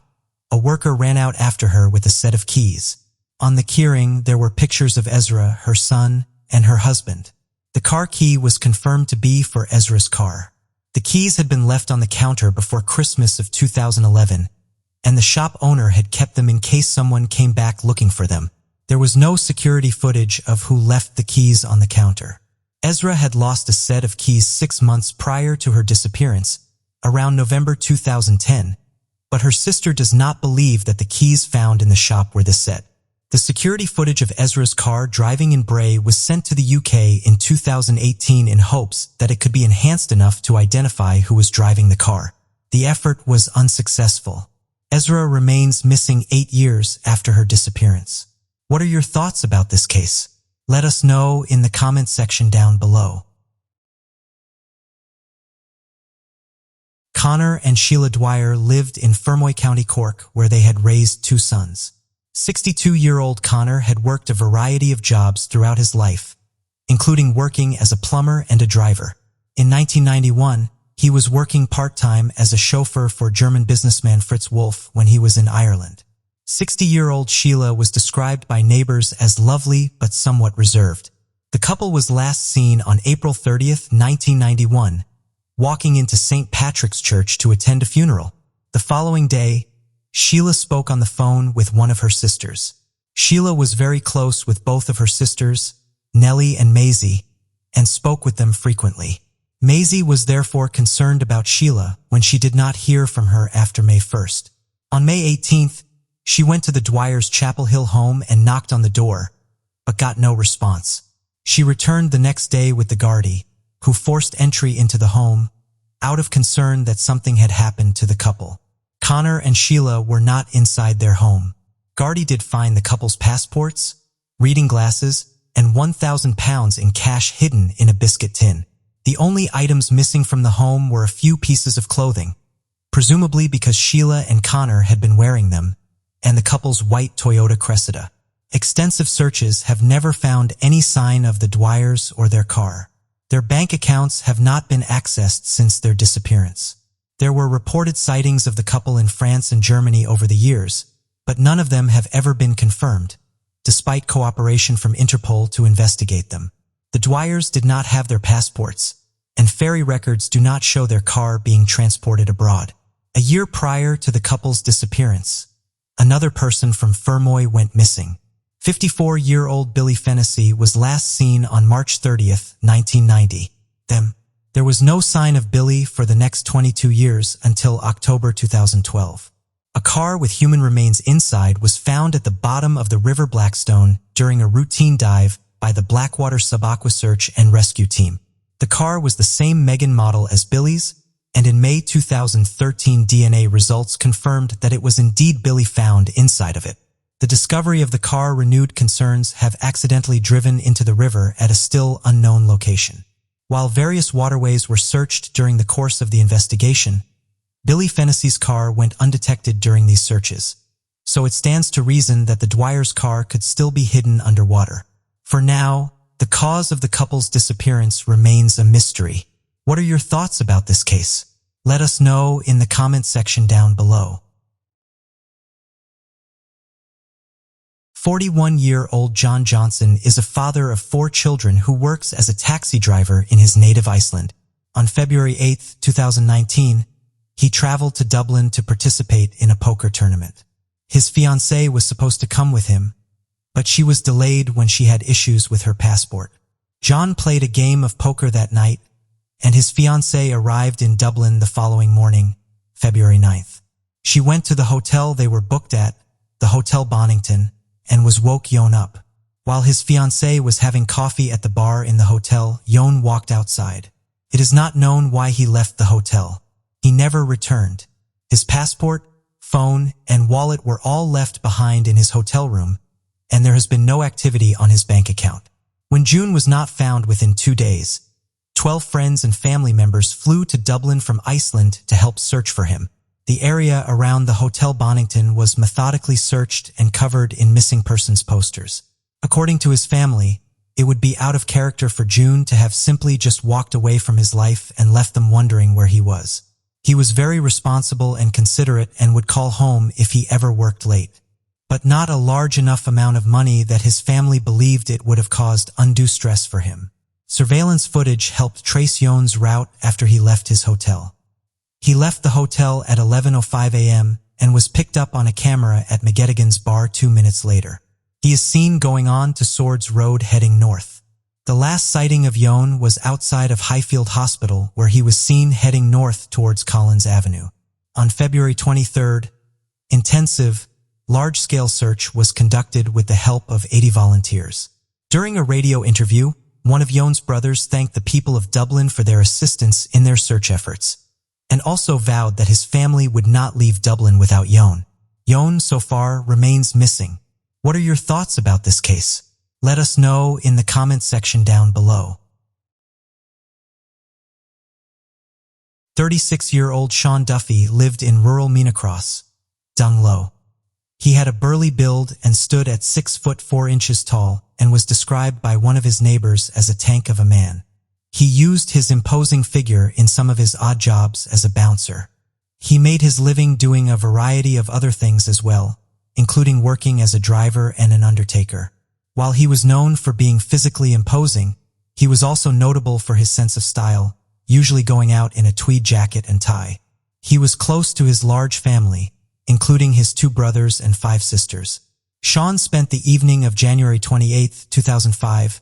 a worker ran out after her with a set of keys. On the keyring, there were pictures of Ezra, her son, and her husband. The car key was confirmed to be for Ezra's car. The keys had been left on the counter before Christmas of 2011, and the shop owner had kept them in case someone came back looking for them. There was no security footage of who left the keys on the counter. Ezra had lost a set of keys 6 months prior to her disappearance, around November 2010, but her sister does not believe that the keys found in the shop were the set. The security footage of Ezra's car driving in Bray was sent to the UK in 2018 in hopes that it could be enhanced enough to identify who was driving the car. The effort was unsuccessful. Ezra remains missing 8 years after her disappearance. What are your thoughts about this case? Let us know in the comment section down below. Connor and Sheila Dwyer lived in Fermoy, County Cork, where they had raised 2 sons. 62-year-old Connor had worked a variety of jobs throughout his life, including working as a plumber and a driver. In 1991, he was working part-time as a chauffeur for German businessman Fritz Wolf when he was in Ireland. 60-year-old Sheila was described by neighbors as lovely but somewhat reserved. The couple was last seen on April 30th, 1991, walking into St. Patrick's Church to attend a funeral. The following day, Sheila spoke on the phone with one of her sisters. Sheila was very close with both of her sisters, Nellie and Maisie, and spoke with them frequently. Maisie was therefore concerned about Sheila when she did not hear from her after May 1st. On May 18th, she went to the Dwyer's Chapel Hill home and knocked on the door, but got no response. She returned the next day with the Gardaí, who forced entry into the home, out of concern that something had happened to the couple. Connor and Sheila were not inside their home. Gardaí did find the couple's passports, reading glasses, and £1,000 in cash hidden in a biscuit tin. The only items missing from the home were a few pieces of clothing, presumably because Sheila and Connor had been wearing them, and the couple's white Toyota Cressida. Extensive searches have never found any sign of the Dwyers or their car. Their bank accounts have not been accessed since their disappearance. There were reported sightings of the couple in France and Germany over the years, but none of them have ever been confirmed, despite cooperation from Interpol to investigate them. The Dwyers did not have their passports, and ferry records do not show their car being transported abroad. A year prior to the couple's disappearance, another person from Fermoy went missing. 54-year-old Billy Fennessy was last seen on March 30th, 1990. There was no sign of Billy for the next 22 years until October 2012. A car with human remains inside was found at the bottom of the River Blackstone during a routine dive by the Blackwater Sub-Aqua Search and Rescue Team. The car was the same Megan model as Billy's, and in May 2013 DNA results confirmed that it was indeed Billy found inside of it. The discovery of the car renewed concerns have accidentally driven into the river at a still unknown location. While various waterways were searched during the course of the investigation, Billy Fennessy's car went undetected during these searches, so it stands to reason that the Dwyer's car could still be hidden underwater. For now, the cause of the couple's disappearance remains a mystery. What are your thoughts about this case? Let us know in the comment section down below. 41-year-old John Johnson is a father of 4 children who works as a taxi driver in his native Iceland. On February 8, 2019, he traveled to Dublin to participate in a poker tournament. His fiancée was supposed to come with him, but she was delayed when she had issues with her passport. John played a game of poker that night, and his fiancée arrived in Dublin the following morning, February 9th. She went to the hotel they were booked at, the Hotel Bonington, and was woke Jon up. While his fiancée was having coffee at the bar in the hotel, Jon walked outside. It is not known why he left the hotel. He never returned. His passport, phone, and wallet were all left behind in his hotel room, and there has been no activity on his bank account. When June was not found within 2 days, 12 friends and family members flew to Dublin from Iceland to help search for him. The area around the Hotel Bonington was methodically searched and covered in missing persons posters. According to his family, it would be out of character for June to have simply just walked away from his life and left them wondering where he was. He was very responsible and considerate and would call home if he ever worked late, but not a large enough amount of money that his family believed it would have caused undue stress for him. Surveillance footage helped trace Jon's route after he left his hotel. He left the hotel at 11:05 a.m. and was picked up on a camera at McGettigan's bar 2 minutes later. He is seen going on to Swords Road heading north. The last sighting of Jon was outside of Highfield Hospital, where he was seen heading north towards Collins Avenue. On February 23rd, intensive, large-scale search was conducted with the help of 80 volunteers. During a radio interview, one of Jon's brothers thanked the people of Dublin for their assistance in their search efforts, and also vowed that his family would not leave Dublin without Jon. Jon, so far, remains missing. What are your thoughts about this case? Let us know in the comment section down below. 36-year-old Sean Duffy lived in rural Menacross, Dunglow. He had a burly build and stood at 6 foot 4 inches tall and was described by one of his neighbors as a tank of a man. He used his imposing figure in some of his odd jobs as a bouncer. He made his living doing a variety of other things as well, including working as a driver and an undertaker. While he was known for being physically imposing, he was also notable for his sense of style, usually going out in a tweed jacket and tie. He was close to his large family, including his 2 brothers and 5 sisters. Sean spent the evening of January 28, 2005,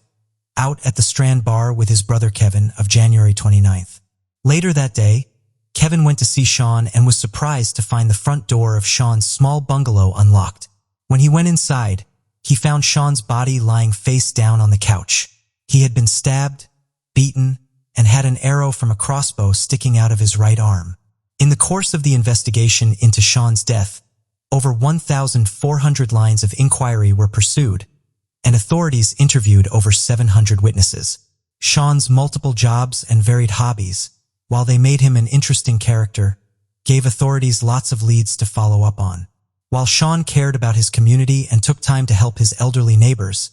out at the Strand Bar with his brother Kevin of January 29th. Later that day, Kevin went to see Sean and was surprised to find the front door of Sean's small bungalow unlocked. When he went inside, he found Sean's body lying face down on the couch. He had been stabbed, beaten, and had an arrow from a crossbow sticking out of his right arm. In the course of the investigation into Sean's death, over 1,400 lines of inquiry were pursued, and authorities interviewed over 700 witnesses. Sean's multiple jobs and varied hobbies, while they made him an interesting character, gave authorities lots of leads to follow up on. While Sean cared about his community and took time to help his elderly neighbors,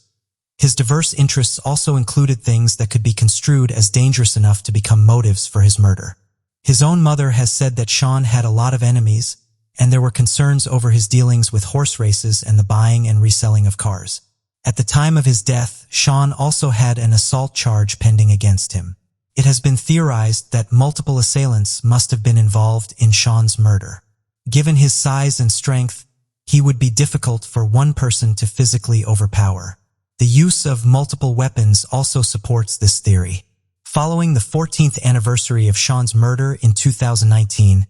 his diverse interests also included things that could be construed as dangerous enough to become motives for his murder. His own mother has said that Sean had a lot of enemies, and there were concerns over his dealings with horse races and the buying and reselling of cars. At the time of his death, Sean also had an assault charge pending against him. It has been theorized that multiple assailants must have been involved in Sean's murder. Given his size and strength, he would be difficult for one person to physically overpower. The use of multiple weapons also supports this theory. Following the 14th anniversary of Sean's murder in 2019,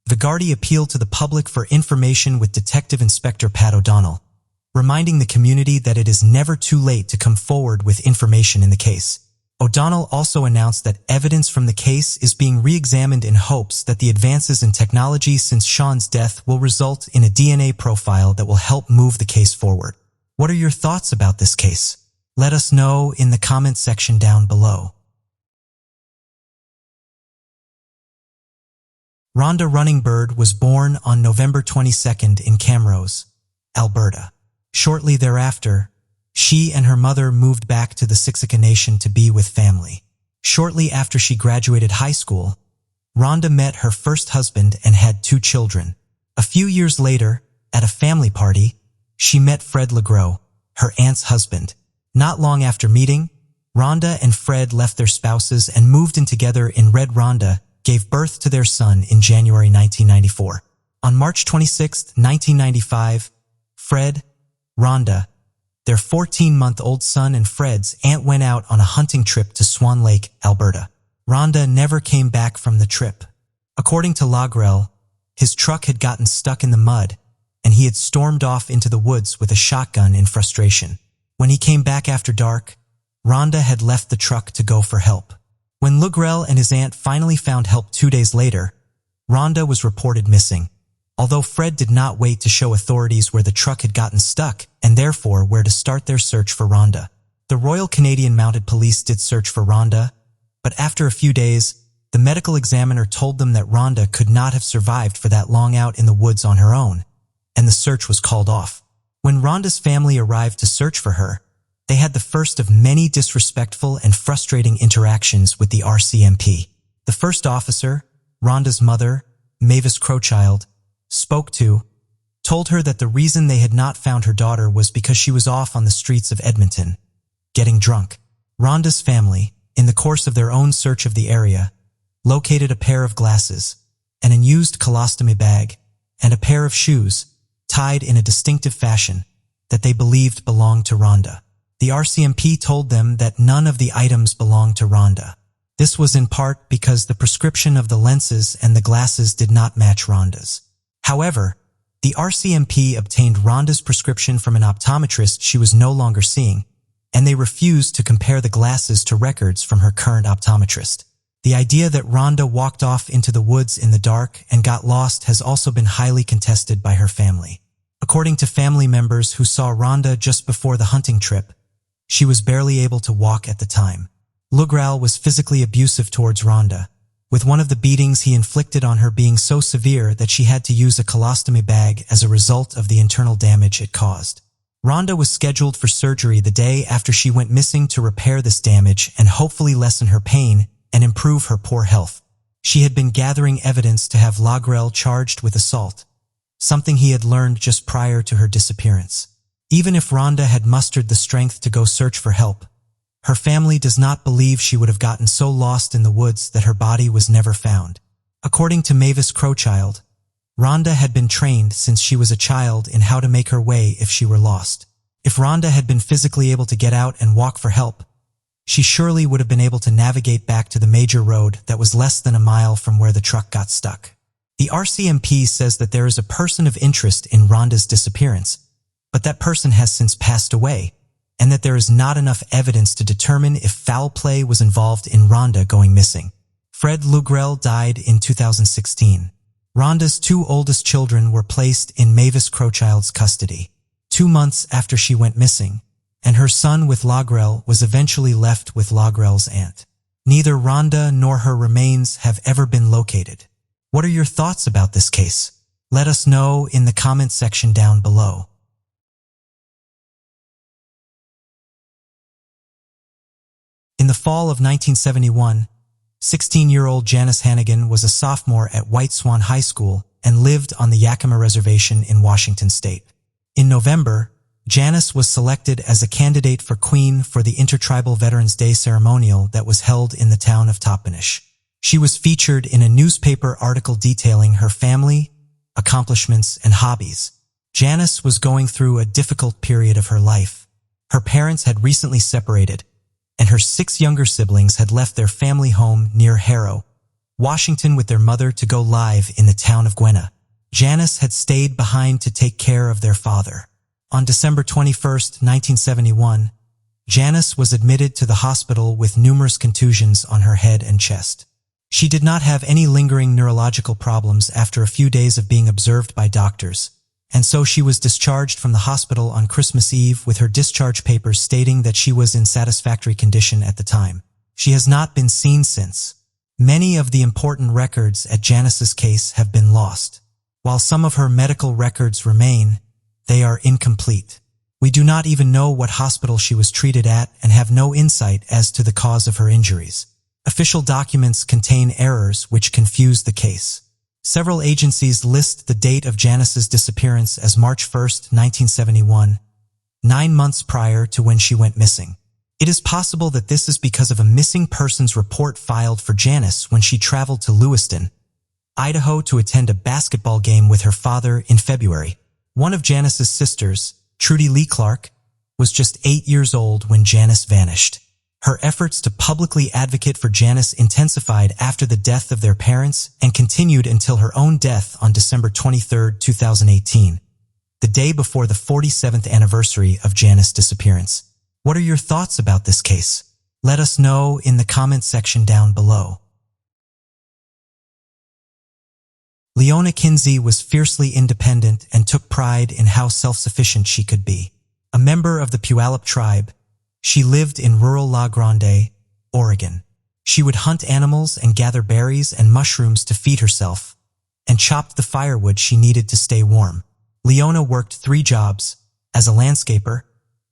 Vigardi appealed to the public for information with Detective Inspector Pat O'Donnell, reminding the community that it is never too late to come forward with information in the case. O'Donnell also announced that evidence from the case is being re-examined in hopes that the advances in technology since Sean's death will result in a DNA profile that will help move the case forward. What are your thoughts about this case? Let us know in the comment section down below. Rhonda Runningbird was born on November 22nd in Camrose, Alberta. Shortly thereafter, she and her mother moved back to the Siksika Nation to be with family. Shortly after she graduated high school, Rhonda met her first husband and had 2 children. A few years later, at a family party, she met Fred Legros, her aunt's husband. Not long after meeting, Rhonda and Fred left their spouses and moved in together in Red. Rhonda gave birth to their son in January 1994. On March 26, 1995, Fred, Rhonda, their 14-month-old son and Fred's aunt went out on a hunting trip to Swan Lake, Alberta. Rhonda never came back from the trip. According to Lagrell, his truck had gotten stuck in the mud, and he had stormed off into the woods with a shotgun in frustration. When he came back after dark, Rhonda had left the truck to go for help. When Lagrell and his aunt finally found help 2 days later, Rhonda was reported missing. Although Fred did not wait to show authorities where the truck had gotten stuck and therefore where to start their search for Rhonda. The Royal Canadian Mounted Police did search for Rhonda, but after a few days, the medical examiner told them that Rhonda could not have survived for that long out in the woods on her own, and the search was called off. When Rhonda's family arrived to search for her, they had the first of many disrespectful and frustrating interactions with the RCMP. The first officer, Rhonda's mother, Mavis Crowchild, told her that the reason they had not found her daughter was because she was off on the streets of Edmonton, getting drunk. Rhonda's family, in the course of their own search of the area, located a pair of glasses, an unused colostomy bag, and a pair of shoes, tied in a distinctive fashion, that they believed belonged to Rhonda. The RCMP told them that none of the items belonged to Rhonda. This was in part because the prescription of the lenses and the glasses did not match Rhonda's. However, the RCMP obtained Rhonda's prescription from an optometrist she was no longer seeing, and they refused to compare the glasses to records from her current optometrist. The idea that Rhonda walked off into the woods in the dark and got lost has also been highly contested by her family. According to family members who saw Rhonda just before the hunting trip, she was barely able to walk at the time. Lagrell was physically abusive towards Rhonda, with one of the beatings he inflicted on her being so severe that she had to use a colostomy bag as a result of the internal damage it caused. Rhonda was scheduled for surgery the day after she went missing to repair this damage and hopefully lessen her pain and improve her poor health. She had been gathering evidence to have Lagrell charged with assault, something he had learned just prior to her disappearance. Even if Rhonda had mustered the strength to go search for help, her family does not believe she would have gotten so lost in the woods that her body was never found. According to Mavis Crowchild, Rhonda had been trained since she was a child in how to make her way if she were lost. If Rhonda had been physically able to get out and walk for help, she surely would have been able to navigate back to the major road that was less than a mile from where the truck got stuck. The RCMP says that there is a person of interest in Rhonda's disappearance, but that person has since passed away, and that there is not enough evidence to determine if foul play was involved in Rhonda going missing. Fred Lagrell died in 2016. Rhonda's 2 oldest children were placed in Mavis Crowchild's custody 2 months after she went missing, and her son with Lagrell was eventually left with Lagrell's aunt. Neither Rhonda nor her remains have ever been located. What are your thoughts about this case? Let us know in the comment section down below. In the fall of 1971, 16-year-old Janice Hannigan was a sophomore at White Swan High School and lived on the Yakima Reservation in Washington state. In November, Janice was selected as a candidate for Queen for the Intertribal Veterans Day ceremonial that was held in the town of Toppenish. She was featured in a newspaper article detailing her family, accomplishments, and hobbies. Janice was going through a difficult period of her life. Her parents had recently separated, and her 6 younger siblings had left their family home near Harrow, Washington with their mother to go live in the town of Gwinnett. Janice had stayed behind to take care of their father. On December 21, 1971, Janice was admitted to the hospital with numerous contusions on her head and chest. She did not have any lingering neurological problems after a few days of being observed by doctors, and so she was discharged from the hospital on Christmas Eve with her discharge papers stating that she was in satisfactory condition at the time. She has not been seen since. Many of the important records at Janice's case have been lost. While some of her medical records remain, they are incomplete. We do not even know what hospital she was treated at and have no insight as to the cause of her injuries. Official documents contain errors which confuse the case. Several agencies list the date of Janice's disappearance as March 1, 1971, 9 months prior to when she went missing. It is possible that this is because of a missing persons report filed for Janice when she traveled to Lewiston, Idaho to attend a basketball game with her father in February. One of Janice's sisters, Trudy Lee Clark, was just 8 years old when Janice vanished. Her efforts to publicly advocate for Janice intensified after the death of their parents and continued until her own death on December 23, 2018, the day before the 47th anniversary of Janice's disappearance. What are your thoughts about this case? Let us know in the comment section down below. Leona Kinsey was fiercely independent and took pride in how self-sufficient she could be. A member of the Puyallup tribe, she lived in rural La Grande, Oregon. She would hunt animals and gather berries and mushrooms to feed herself, and chopped the firewood she needed to stay warm. Leona worked 3 jobs, as a landscaper,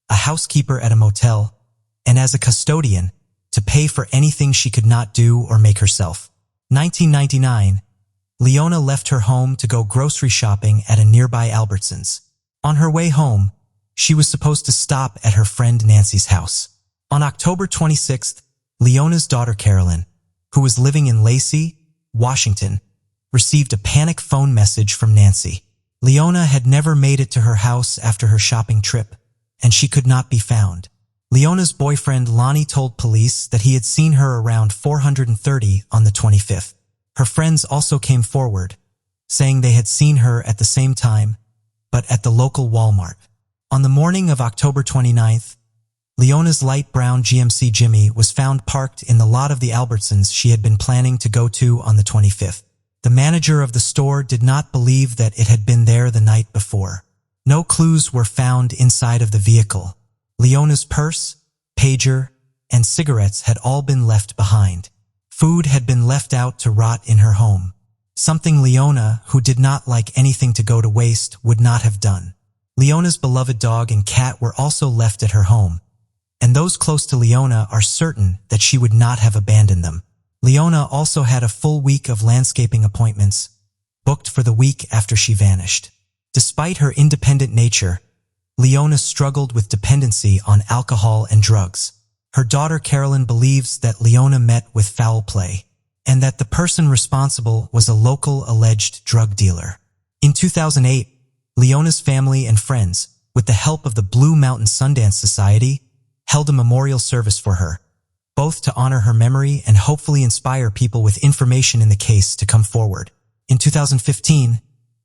a housekeeper at a motel, and as a custodian, to pay for anything she could not do or make herself. 1999, Leona left her home to go grocery shopping at a nearby Albertsons. On her way home, she was supposed to stop at her friend Nancy's house. On October 26th, Leona's daughter Carolyn, who was living in Lacey, Washington, received a panic phone message from Nancy. Leona had never made it to her house after her shopping trip, and she could not be found. Leona's boyfriend Lonnie told police that he had seen her around 430 on the 25th. Her friends also came forward, saying they had seen her at the same time, but at the local Walmart. On the morning of October 29th, Leona's light brown GMC Jimmy was found parked in the lot of the Albertsons she had been planning to go to on the 25th. The manager of the store did not believe that it had been there the night before. No clues were found inside of the vehicle. Leona's purse, pager, and cigarettes had all been left behind. Food had been left out to rot in her home, something Leona, who did not like anything to go to waste, would not have done. Leona's beloved dog and cat were also left at her home, and those close to Leona are certain that she would not have abandoned them. Leona also had a full week of landscaping appointments, booked for the week after she vanished. Despite her independent nature, Leona struggled with dependency on alcohol and drugs. Her daughter Carolyn believes that Leona met with foul play, and that the person responsible was a local alleged drug dealer. In 2008, Leona's family and friends, with the help of the Blue Mountain Sundance Society, held a memorial service for her, both to honor her memory and hopefully inspire people with information in the case to come forward. In 2015,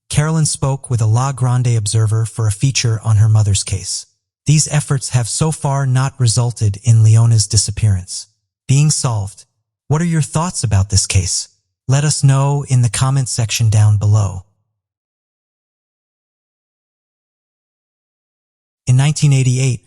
Carolyn spoke with a La Grande Observer for a feature on her mother's case. These efforts have so far not resulted in Leona's disappearance being solved. What are your thoughts about this case? Let us know in the comment section down below. In 1988,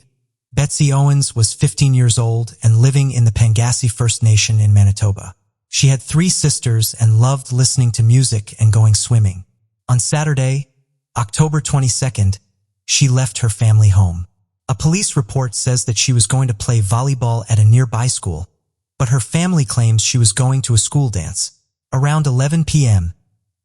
Betsy Owens was 15 years old and living in the Pangassi First Nation in Manitoba. She had 3 sisters and loved listening to music and going swimming. On Saturday, October 22nd, she left her family home. A police report says that she was going to play volleyball at a nearby school, but her family claims she was going to a school dance. Around 11 p.m.,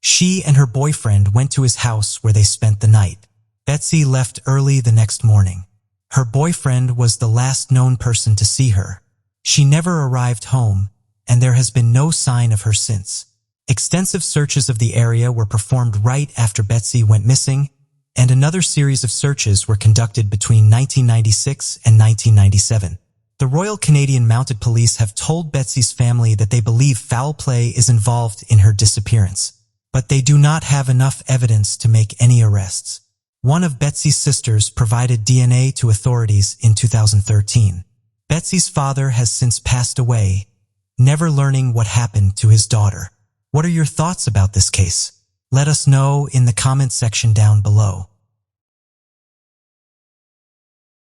she and her boyfriend went to his house where they spent the night. Betsy left early the next morning. Her boyfriend was the last known person to see her. She never arrived home, and there has been no sign of her since. Extensive searches of the area were performed right after Betsy went missing, and another series of searches were conducted between 1996 and 1997. The Royal Canadian Mounted Police have told Betsy's family that they believe foul play is involved in her disappearance, but they do not have enough evidence to make any arrests. One of Betsy's sisters provided DNA to authorities in 2013. Betsy's father has since passed away, never learning what happened to his daughter. What are your thoughts about this case? Let us know in the comment section down below.